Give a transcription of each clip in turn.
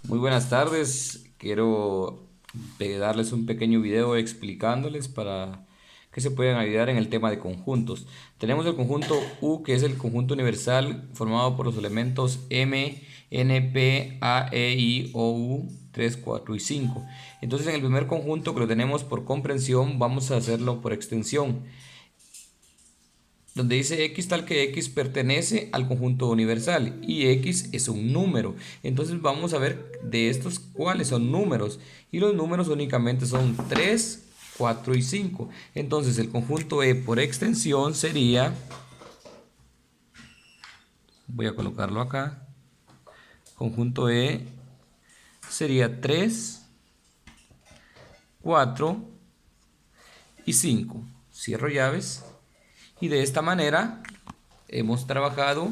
Muy buenas tardes. Quiero darles un pequeño video explicándoles para que se puedan ayudar en el tema de conjuntos. Tenemos el conjunto U, que es el conjunto universal formado por los elementos M, N, P, A, E, I, O, U, 3, 4 y 5. Entonces, en el primer conjunto que lo tenemos por comprensión, vamos a hacerlo por extensión, donde dice x tal que x pertenece al conjunto universal y x es un número. Entonces vamos a ver de estos cuáles son números, y los números únicamente son 3, 4 y 5. Entonces el conjunto E por extensión sería, voy a colocarlo acá, conjunto E sería 3, 4 y 5. Cierro llaves, y de esta manera hemos trabajado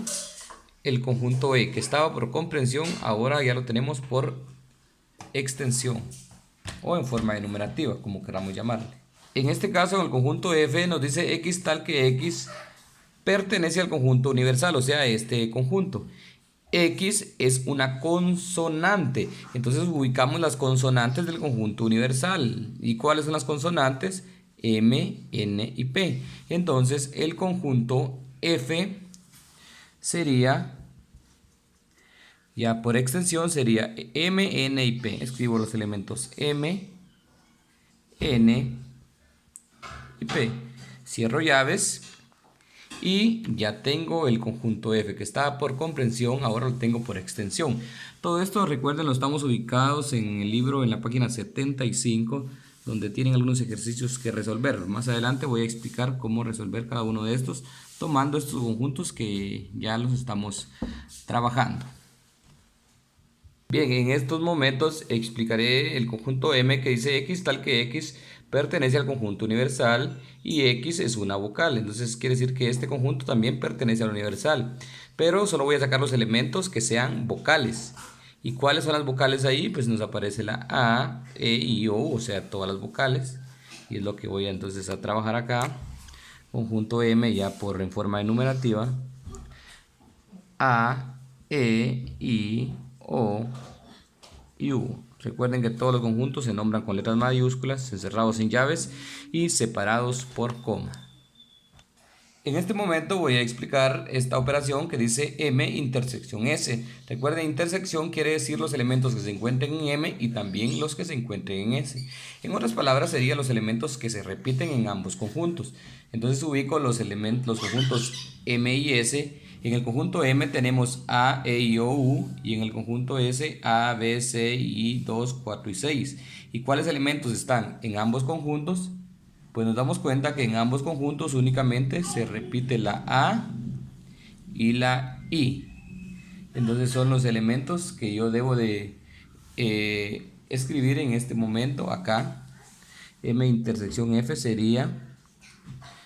el conjunto E, que estaba por comprensión, ahora ya lo tenemos por extensión o en forma enumerativa, como queramos llamarle. En este caso, en el conjunto F nos dice x tal que x pertenece al conjunto universal, o sea, este conjunto. X es una consonante, entonces ubicamos las consonantes del conjunto universal. ¿Y cuáles son las consonantes? M, N y P. Entonces el conjunto F sería, ya por extensión sería M, N y P. Escribo los elementos M, N y P. Cierro llaves y ya tengo el conjunto F, que estaba por comprensión, ahora lo tengo por extensión. Todo esto, recuerden, lo estamos ubicados en el libro en la página 75, donde tienen algunos ejercicios que resolver. Más adelante voy a explicar cómo resolver cada uno de estos, tomando estos conjuntos que ya los estamos trabajando. Bien, en estos momentos explicaré el conjunto M, que dice x tal que x pertenece al conjunto universal y x es una vocal. Entonces quiere decir que este conjunto también pertenece al universal. Pero solo voy a sacar los elementos que sean vocales. ¿Y cuáles son las vocales ahí? Pues nos aparece la A, E, I, O, o sea, todas las vocales. Y es lo que voy entonces a trabajar acá. Conjunto M ya por en forma enumerativa. A, E, I, O y U. Recuerden que todos los conjuntos se nombran con letras mayúsculas, encerrados en llaves y separados por coma. En este momento voy a explicar esta operación que dice M intersección S. Recuerden, intersección quiere decir los elementos que se encuentren en M y también los que se encuentren en S. En otras palabras, serían los elementos que se repiten en ambos conjuntos. Entonces ubico los conjuntos M y S. En el conjunto M tenemos A, E, I, O, U, y en el conjunto S A, B, C, I, 2, 4 y 6. ¿Y cuáles elementos están en ambos conjuntos? Pues nos damos cuenta que en ambos conjuntos únicamente se repite la A y la I. Entonces son los elementos que yo debo de escribir en este momento acá. M intersección F sería,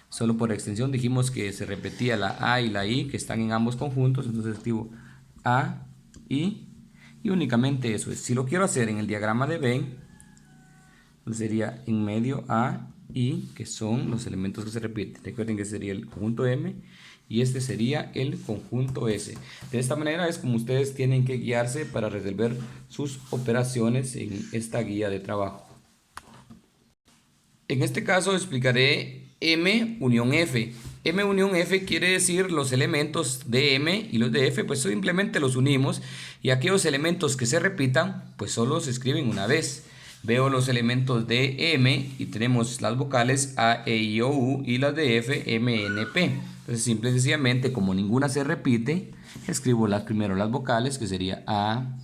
solo por extensión dijimos que se repetía la A y la I, que están en ambos conjuntos. Entonces escribo A, I, y únicamente eso es. Si lo quiero hacer en el diagrama de Venn, sería en medio A y, que son los elementos que se repiten. Recuerden que sería el conjunto M y este sería el conjunto S. De esta manera es como ustedes tienen que guiarse para resolver sus operaciones en esta guía de trabajo. En este caso explicaré M unión F. M unión F quiere decir los elementos de M y los de F, pues simplemente los unimos, y aquellos elementos que se repitan, pues solo se escriben una vez. Veo los elementos de M y tenemos las vocales A, E, I, O, U, y las de F, M, N, P. Entonces simple y sencillamente, como ninguna se repite, escribo primero las vocales, que sería A,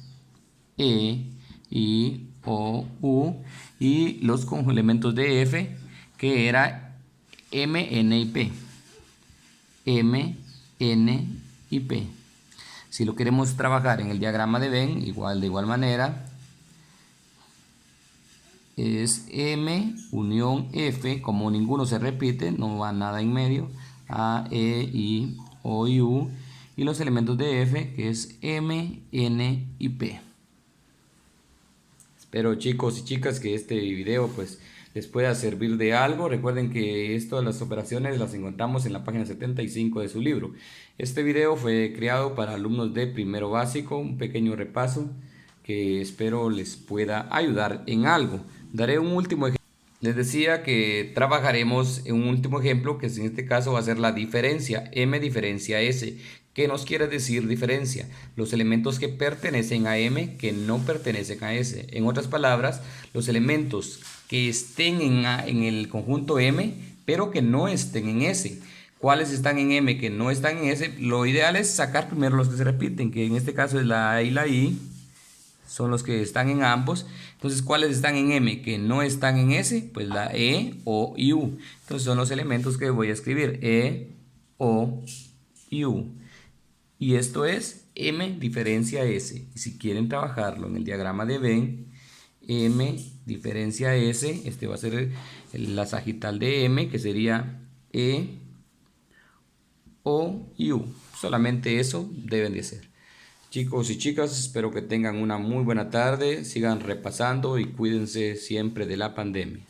E, I, O, U, y los elementos de F, que era M, N y P. M, N y P. Si lo queremos trabajar en el diagrama de Venn, de igual manera, es M unión F, como ninguno se repite, no va nada en medio, A, E, I, O y U, y los elementos de F, que es M, N y P. Espero, chicos y chicas, que este video pues les pueda servir de algo. Recuerden que estas las operaciones las encontramos en la página 75 de su libro. Este video fue creado para alumnos de primero básico, un pequeño repaso que espero les pueda ayudar en algo. Daré un último ejemplo. Les decía que trabajaremos en un último ejemplo, que en este caso va a ser la diferencia, M diferencia S. ¿Qué nos quiere decir diferencia? Los elementos que pertenecen a M que no pertenecen a S. En otras palabras, los elementos que estén en el conjunto M, pero que no estén en S. ¿Cuáles están en M que no están en S? Lo ideal es sacar primero los que se repiten, que en este caso es la A y la I. Son los que están en ambos. Entonces, ¿cuáles están en M que no están en S? Pues la E, O y U. Entonces son los elementos que voy a escribir. E, O y U. Y esto es M diferencia S. Y si quieren trabajarlo en el diagrama de Venn, M diferencia S, este va a ser la sagital de M, que sería E, O y U. Solamente eso deben de hacer. Chicos y chicas, espero que tengan una muy buena tarde, sigan repasando y cuídense siempre de la pandemia.